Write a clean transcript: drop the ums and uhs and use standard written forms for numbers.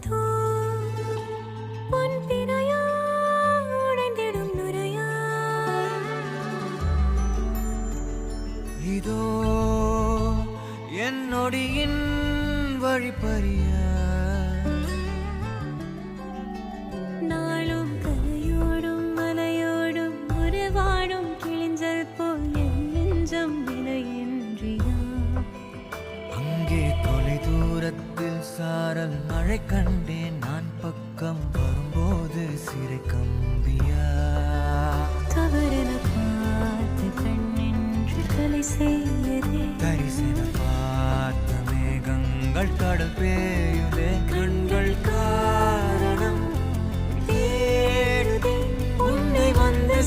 ஏதோ பொன் பிறையா உடைந்திடும் நுரையா இதோ என் நொடியின் வழிப்பறிய நாளும் கரையோடும் மலையோடும் உருவாடும் கிழிஞ்சல் போல் என் நெஞ்சம் விலையின்றியா அங்கே தொலை தூரத்தில் சாரல் மழை கண்டேன் நான் பக்கம் வரும்போது சிறை கம்பியா தவறென பார்த்து கண்ணின்று கலை செய்யதே தரிசன பார்த்த மேகங்கள் கடல் பேயுதே கண்கள் காரணம் தேடுதே உன்னை வந்து